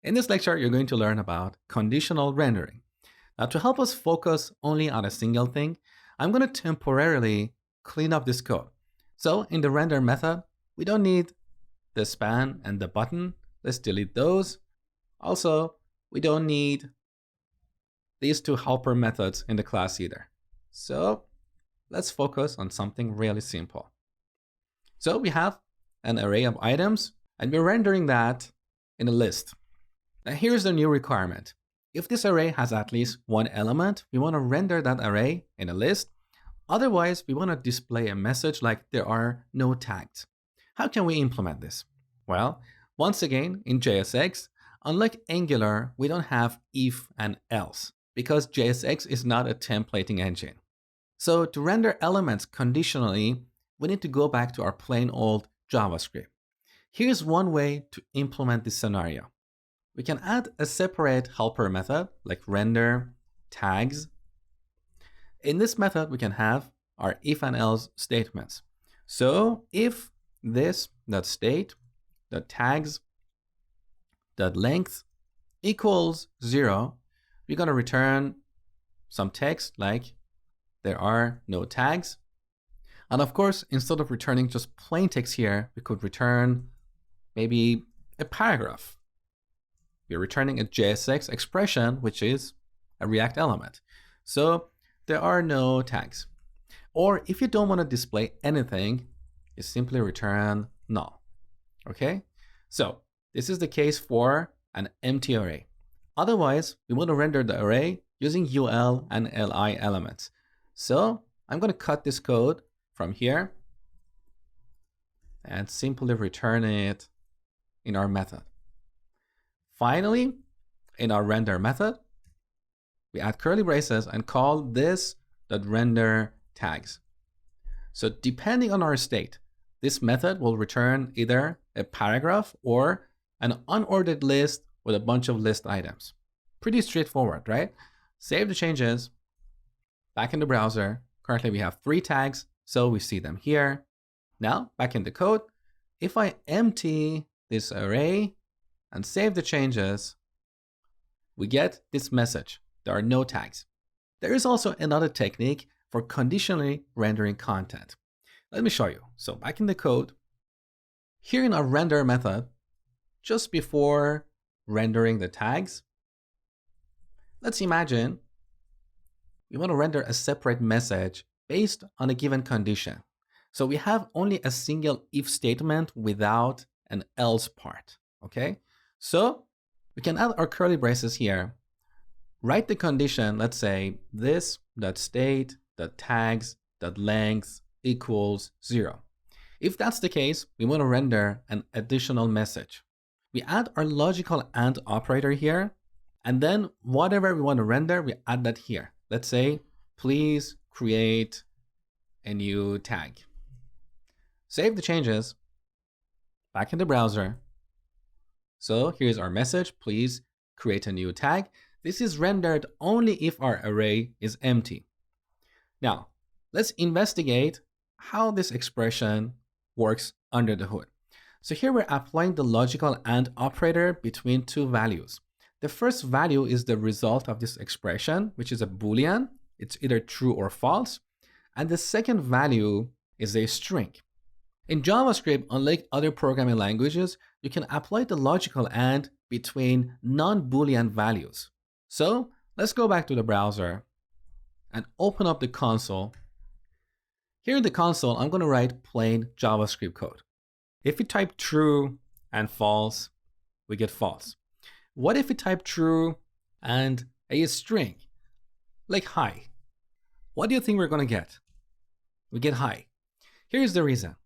In this lecture, you're going to learn about conditional rendering. Now, to help us focus only on a single thing, I'm going to temporarily clean up this code. So in the render method, we don't need the span and the button. Let's delete those. Also, we don't need these two helper methods in the class either. So let's focus on something really simple. So we have an array of items, and we're rendering that in a list. Now here's the new requirement. If this array has at least one element, we want to render that array in a list. Otherwise, we want to display a message like there are no tags. How can we implement this? Well, once again, in JSX, unlike Angular, we don't have if and else because JSX is not a templating engine. So to render elements conditionally, we need to go back to our plain old JavaScript. Here's one way to implement this scenario. We can add a separate helper method like render tags. In this method, we can have our if and else statements. So if this.state, .tags, .length equals 0, we're going to return some text like there are no tags. And of course, instead of returning just plain text here, we could return maybe a paragraph. We're returning a JSX expression, which is a React element. So there are no tags. Or if you don't want to display anything, you simply return null. Okay? So this is the case for an empty array. Otherwise, we want to render the array using UL and LI elements. So I'm going to cut this code from here and simply return it in our method. Finally, in our render method, we add curly braces and call this.render tags. So depending on our state, this method will return either a paragraph or an unordered list with a bunch of list items. Pretty straightforward, right? Save the changes, back in the browser. Currently we have 3 tags, so we see them here. Now, back in the code, if I empty this array and save the changes, we get this message. There are no tags. There is also another technique for conditionally rendering content. Let me show you. So back in the code, here in our render method, just before rendering the tags, let's imagine we want to render a separate message based on a given condition. So we have only a single if statement without an else part, okay? So we can add our curly braces here, write the condition, let's say this.state.tags.length equals 0. If that's the case, we want to render an additional message. We add our logical AND operator here, and then whatever we want to render, we add that here. Let's say, please create a new tag. Save the changes, back in the browser. So here's our message, please create a new tag. This is rendered only if our array is empty. Now, let's investigate how this expression works under the hood. So here we're applying the logical AND operator between 2 values. The first value is the result of this expression, which is a Boolean. It's either true or false. And the second value is a string. In JavaScript, unlike other programming languages, you can apply the logical AND between non-Boolean values. So let's go back to the browser and open up the console. Here in the console, I'm going to write plain JavaScript code. If we type true and false, we get false. What if we type true and a string, like hi? What do you think we're going to get? We get hi. Here's the reason.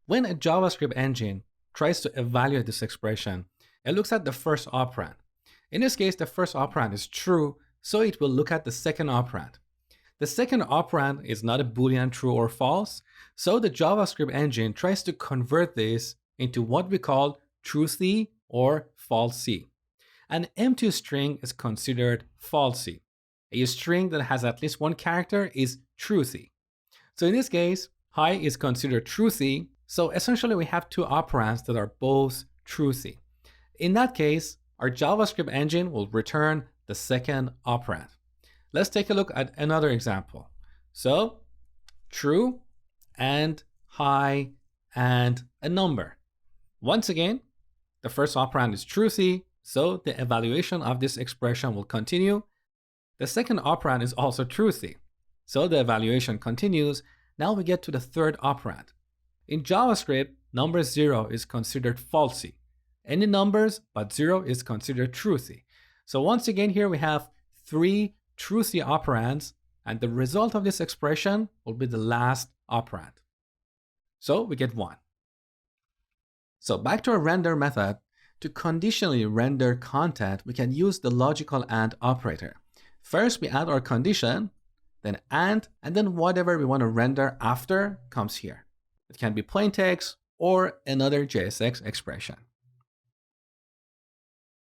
When a JavaScript engine tries to evaluate this expression, it looks at the first operand. In this case, the first operand is true, so it will look at the second operand. The second operand is not a Boolean true or false, so the JavaScript engine tries to convert this into what we call truthy or falsy. An empty string is considered falsy. A string that has at least one character is truthy. So in this case, hi is considered truthy. So essentially we have 2 operands that are both truthy. In that case, our JavaScript engine will return the second operand. Let's take a look at another example. So true and high and a number. Once again, the first operand is truthy, so the evaluation of this expression will continue. The second operand is also truthy, so the evaluation continues. Now we get to the third operand. In JavaScript, number 0 is considered falsy. Any numbers but 0 is considered truthy. So once again here we have 3 truthy operands, and the result of this expression will be the last operand. So we get 1. So back to our render method. To conditionally render content, we can use the logical AND operator. First, we add our condition, then AND, and then whatever we want to render after comes here. It can be plain text or another JSX expression.